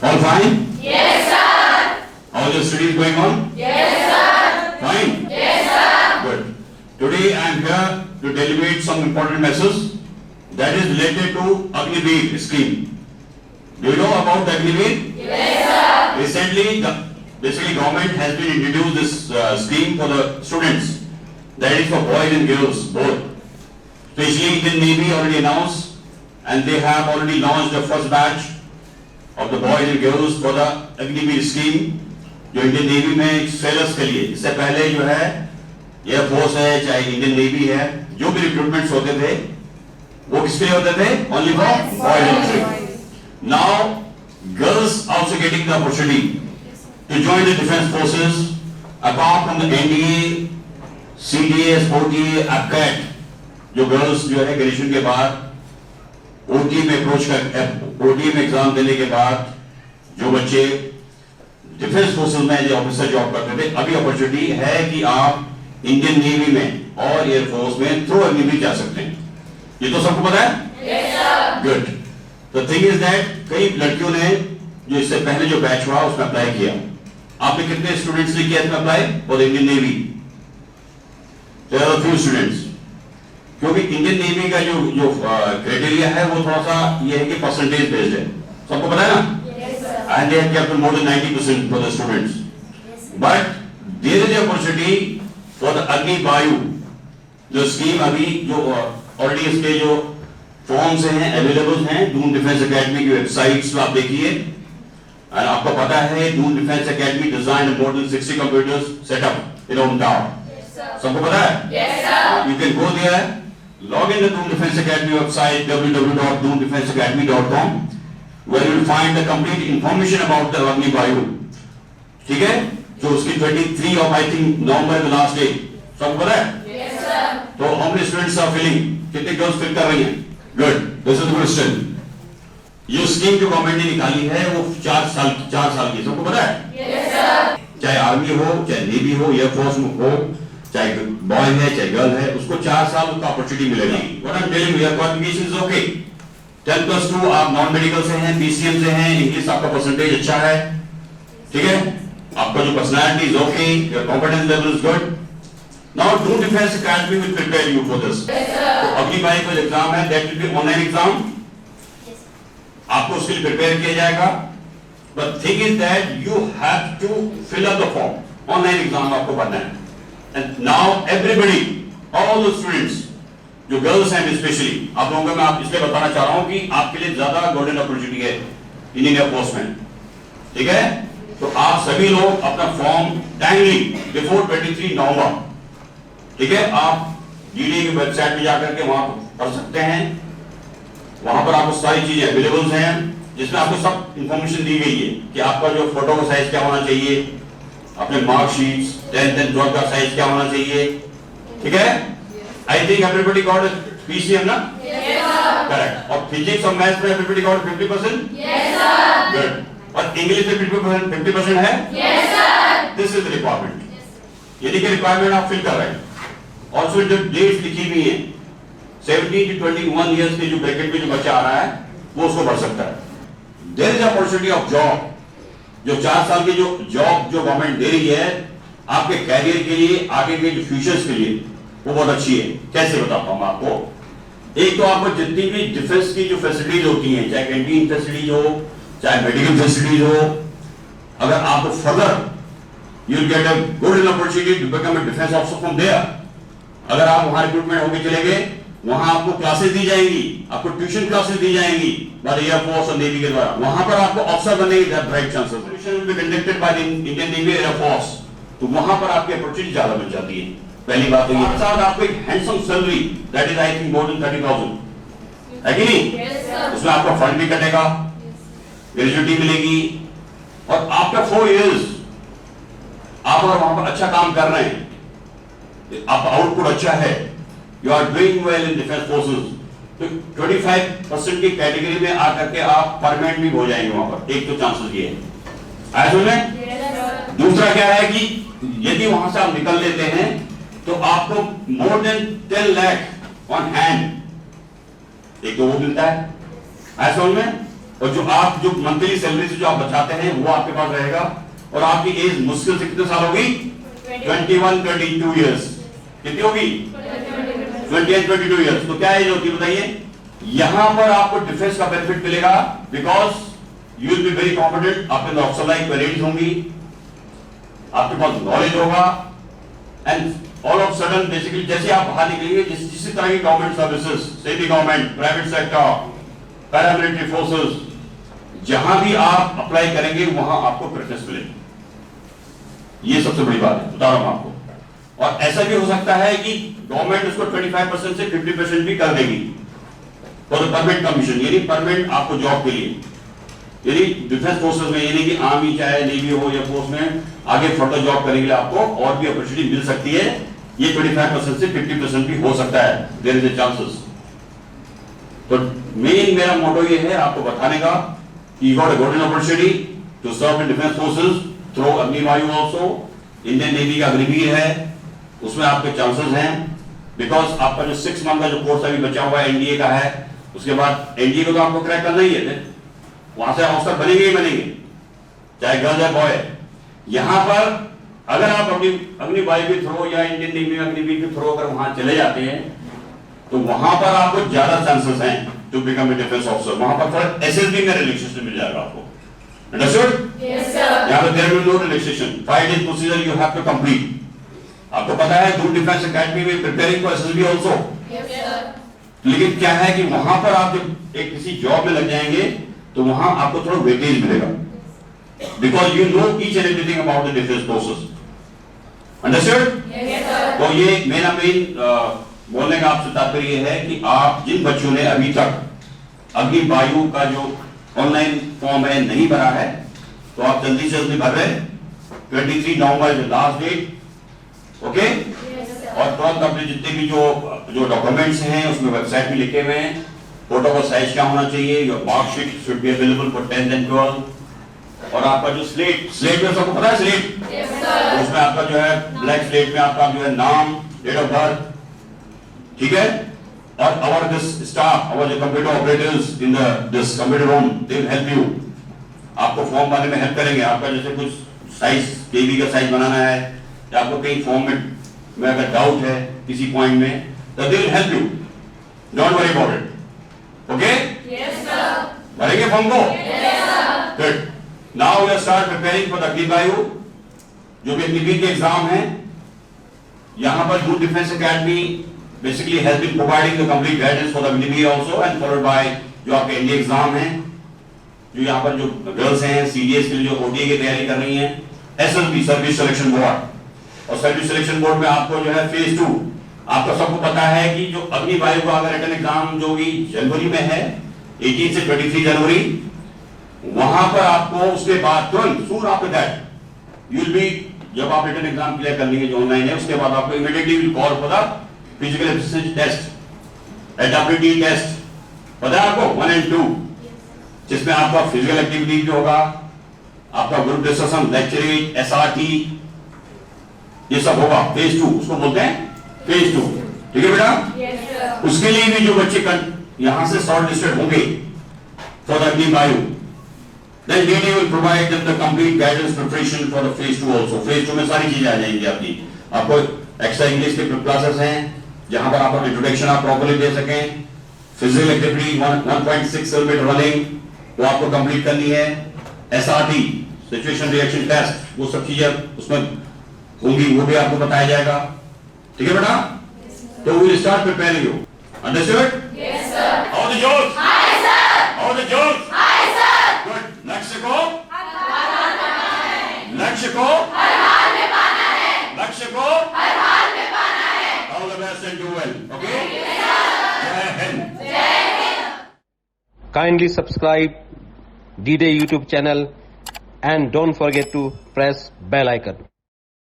All fine? Yes, sir. How is the studies going on? Yes, sir. Fine? Yes, sir. Good. Today I am here to deliver some important message that is related to Agniveer scheme. Do you know about the Agniveer? Yes, sir. Recently, basically government has been introduced this scheme for the students. That is for boys and girls both. Especially Indian Navy already announced, and they have already launched the first batch of the boys and girls for the Agniveer scheme, जो Indian navy में sellers के लिए. इससे पहले जो है air force है, चाहे इंडियन नेवी है, जो भी रिक्रूटमेंट्स होते थे वो किसके लिए होते थे? Only for boys and girls. Now girls also getting the opportunity to join the defense forces apart from the NDA, CDS, OTA, APCAT. जो गर्ल्स जो है ग्रेजुएशन के बाद OTA में अप्रोच कर OTA में एग्जाम देने के बाद जो बच्चे डिफेंस फोर्सेस में जो ऑफिसर जॉब करते थे, अभी अपॉर्चुनिटी है कि आप इंडियन नेवी में और एयर फोर्स में थ्रू अग्निवीर जा सकते हैं. ये तो सबको पता है? Yes, sir. Good. The thing is that कई लड़कियों ने जो इससे पहले जो बैच हुआ उसमें अप्लाई किया. आपने कितने स्टूडेंट्स ने किया इसमें apply for the Indian navy? There are few students. क्योंकि इंडियन नेवी का जो क्राइटेरिया है वो थोड़ा सा ये है कि परसेंटेज बेस्ड है. सबको पता है ना? Yes, sir. And they have kept more than 90% for the students. But there is a opportunity for the Agni Vayu. जो स्कीम अभी जो ऑलरेडी इसके जो फॉर्म्स हैं अवेलेबल हैं दून डिफेंस एकेडमी की वेबसाइट्स पे आप देखिए. और आपको पता है Doon defence academy design more than 60 computers setup in home town. सबको पता है? Yes, sir. You can go there, log in the Doon Defense Academy website www.doondefenseacademy.com where you will find the complete information about the Agni Vayu. ठीक है? जो उसकी 23 of I think November the last day. सबको पता है? Yes, sir. तो how many students are filling? कितने girls fill कर रही हैं? Good. This is the question. ये स्कीम जो गवर्नमेंट ने निकाली है वो 4 साल की. सबको पता है? Yes, sir. चाहे आर्मी हो, चाहे नेवी हो, एयर फोर्स में हो, चाहे बॉय है चाहे गर्ल है, उसको 4 साल उसका अपॉर्चुनिटी मिलेगी. What I'm telling you, your qualification is okay. 10+2 आप नॉन मेडिकल से हैं, PCM से हैं, इंग्लिश आपका परसेंटेज अच्छा है, ठीक है, आपका जो personality is okay, your competence level is good. Now Doon Defense Academy will prepare you for this. तो अगली बार का एग्जाम है that will be online exam. आपको उसके लिए प्रिपेयर किया जाएगा. But thing is that you have to fill up the form. Online exam आपको भरना है. And now everybody, all the students, जो गर्ल्स हैं स्पेशली, आप लोगों को मैं आप इसलिए बताना चाह रहा हूं कि आपके लिए ज्यादा गोल्डन अपॉर्चुनिटी है इंडियन एयरफोर्स में. ठीक है? तो आप सभी लोग अपना फॉर्म टाइमली बिफोर 23 नवंबर, ठीक है, आप डीडी की वेबसाइट पे जाकर के वहां पढ़ सकते हैं. वहां पर आपको सारी चीजें अवेलेबल हैं जिसमें आपको सब इंफॉर्मेशन दी गई है कि आपका जो फोटो का साइज क्या होना चाहिए, अपने मार्कशीट्स 10th and 12th का साइज क्या होना चाहिए. ठीक है? I think everybody got a PCM ना? Yes, sir. Correct. और फिजिक्स और मैथ्स में everybody got 50%? Yes, sir. Good. और इंग्लिश में 50% है? Yes, sir. This is the requirement. यदि कि रिक्वायरमेंट आप फिल कर रहे हैं. ऑल्सो जो डेट्स लिखी हुई है 17 to 21 ईयर्स के जो ब्रैकेट में जो बच्चा आ रहा है वो उसको भर सकता है. There is opportunity of job. जो 4 साल की जो जॉब जो गवर्नमेंट दे रही है आपके कैरियर के लिए, आगे के जो फ्यूचर्स के लिए, वो बहुत अच्छी है. कैसे बताता हूं मैं आपको. एक तो आपको जितनी भी डिफेंस की जो फैसिलिटीज होती हैं, चाहे कैंटीन फैसिलिटीज हो, चाहे मेडिकल फैसिलिटीज हो, अगर आपको further you will get a good opportunity to become a defence officer from there. अगर आप वहां रिक्रूटमेंट होके चले गए, वहां आपको क्लासेस दी जाएंगी, आपको ट्यूशन क्लासेस दी जाएंगी बाय एयर फोर्स और नेवी के द्वारा. वहां पर आपको अफसर बनने के bright chances. Tuition will be conducted by the Indian navy air force. तो वहां पर आपकी अपॉर्चुनिटी ज्यादा मिल जाती है. पहली बात तो ये. साथ आपको एक handsome salary that is I think more than 30,000 है कि नहीं? Yes, sir. उसमें आपका फंड भी कटेगा, ग्रेजुएटी मिलेगी, और आपका 4 इयर्स आप अगर वहां पर अच्छा काम कर रहे हैं, आपका आउटपुट अच्छा है, you are doing well in defence forces, तो 25% की कैटेगरी में आकर के आप परमानेंट भी हो जाएंगे वहां पर. एक तो चांसेस ये है. आया सुनने? Yes, sir. दूसरा क्या है कि यदि वहां से आप निकल लेते हैं तो आपको more than 10 lakh on hand, एक तो वो मिलता है. आया समझ में? और जो मंथली सैलरी से जो आप बचाते हैं वो आपके पास रहेगा। और आपकी एज मुश्किल से कितने साल होगी? 21, 22 ईयर्स। कितनी होगी? 20 and 22 ईयर्स। तो क्या एज होती है बताइए? यहां पर आपको डिफेंस का बेनिफिट मिलेगा, because you will be very confident. आपके अंदर ऑफिसर लाइक क्वालिटीज होंगी, आपके पास नॉलेज होगा, and all of sudden basically जैसे आप बाहर निकलेंगे, जिस तरह की government services, semi government, private sector, paramilitary forces, जहां भी आप अप्लाई करेंगे वहां आपको प्रेफरेंस मिलेगी। ये सबसे बड़ी बात है, बता रहा हूं आपको। और ऐसा भी हो सकता है कि गवर्नमेंट उसको 25% से 50% भी कर देगी फॉर द परमानेंट कमीशन, यानी परमानेंट आपको जॉब के लिए। यदि डिफेंस फोर्सेस में, यानी कि आर्मी चाहे नेवी हो या फोर्स में, आगे फर्दर जॉब करने के लिए आपको और भी अपॉर्चुनिटी मिल सकती है। ये 25% से 50% भी हो सकता है, देयर इज ए चांसेस। तो मेन मेरा मोटो ये है आपको बताने का कि you got a golden opportunity to serve in defence forces through Agnivayu also. Indian navy का अग्निवीर है, उसमें आपके चांसेस हैं, बिकॉज आपका जो 6 मंथ का जो कोर्स अभी बचा हुआ है एनडीए का है, उसके बाद एनडीए को तो आपको क्रैक करना ही है, वहां से ऑफिसर बनेंगे ही बनेंगे, चाहे गर्ल या बॉय। यहां पर अगर आप अग्निवायु के थ्रू या इंडियन नेवी अग्निवीर के थ्रू अगर वहां चले जाते हैं तो वहां पर आपको ज्यादा चांसेस हैं to become a defence officer. वहां पर थोड़ा एसएसबी में रिलैक्सेशन मिल जाएगा आपको। अंडरस्टूड? Yes, sir. यहां पर there will be no relaxation. 5 days procedure you have to complete. आपको पता है दूर डिफेंस एकेडमी में preparing for SSB also. Yes, sir. लेकिन क्या है कि वहां पर आप जब एक किसी जॉब में लग जाएंगे तो वहां आपको थोड़ा वेटेज मिलेगा, because you know each and everything about the defence process. Understood? Yes, sir. तो ये मेरा मेन बोलने का आपसे तात्पर्य है कि आप जिन बच्चों ने अभी तक अग्निवायु का जो ऑनलाइन फॉर्म है नहीं भरा है, तो आप जल्दी से जल्दी भर रहे। 23 November is last date. Okay? Yes, sir. और तुरंत अपने जितने भी जो डॉक्यूमेंट्स हैं उसमें वेबसाइट में लिखे हुए हैं। फोटो का साइज क्या होना चाहिए, your marksheet should be available for 10th and 12th। और आपका जो स्लेट में सबको पता है स्लेट, Yes, sir. उसमें आपका जो है ब्लैक स्लेट में आपका जो है नाम, डेट ऑफ बर्थ, ठीक है। और our this staff, our computer operators in this computer room, they will help you। आपको फॉर्म भरने में हेल्प करेंगे। आपका जैसे कुछ साइज केबी का साइज बनाना है या आपको कहीं फॉर्म में अगर डाउट है किसी पॉइंट में, तो they will help you। Don't worry about it। Okay? Yes, sir. भरेंगे फॉर्म को? Yes, sir. Good। Now we will start preparing for the अग्निवायु, जो भी अग्निवीर के एग्जाम है। यहां पर दूर defence academy basically has been providing the complete guidance for the Agnivir also, and followed by जो आपके एनडीए एग्जाम हैं, जो यहाँ पर जो गर्ल्स हैं सीडीएस के लिए जो ओटीए की तैयारी कर रही हैं, एसएसबी सर्विस सिलेक्शन बोर्ड, और सर्विस सिलेक्शन बोर्ड में आपको जो है फेज 2, आपको सबको पता है कि जो अग्निवायु का अगर रिटन एग्जाम जो भी जनवरी में है 18 से 23 जनवरी, वहां पर आपको उसके बाद तुरंत soon after that you will be, जब आप रिटन एग्जाम क्लियर कर लेंगे जो ऑनलाइन है, उसके बाद आपको immediately will call for the physical efficiency test, AWT test, पता है आपको 1 and 2, जिसमें आपका फिजिकल एक्टिविटी भी होगा, आपका ग्रुप डिस्कशन, लेक्चरिंग, एसआरटी, ये सब होगा। फेज 2 उसको बोलते हैं फेज 2। ठीक है बेटा? Yes, sir. उसके लिए भी जो बच्चे यहां से शॉर्ट लिस्टेड होंगे for the Agnivayu, then DD will provide them the complete guidance preparation for the phase 2 also। phase 2 में सारी चीजें आ जाएंगी आपकी। आपको एक्स्ट्रा इंग्लिश के क्लासेस हैं जहां पर आप अपना इंट्रोडक्शन आप प्रॉपर्ली दे सकें। फिजिकल एक्टिविटी 1.6 किलोमीटर रनिंग वो आपको कंप्लीट करनी है। एसआरटी सिचुएशन रिएक्शन टेस्ट, वो सब चीजें उसमें होंगी, वो भी आपको बताया जाएगा। ठीक है बेटा? तो we will start preparing you. Understood? Yes, sir. How the josh? Hi, sir. How the josh? Hi, sir. Good. लक्ष्य को लक्ष्य को हर हाल में पाना है। लक्ष्य को हर हाल में पाना है। All the best and do well. Okay? Yes, sir. जय हिंद। जय Hind. Kindly subscribe D-Day YouTube channel and don't forget to press bell icon.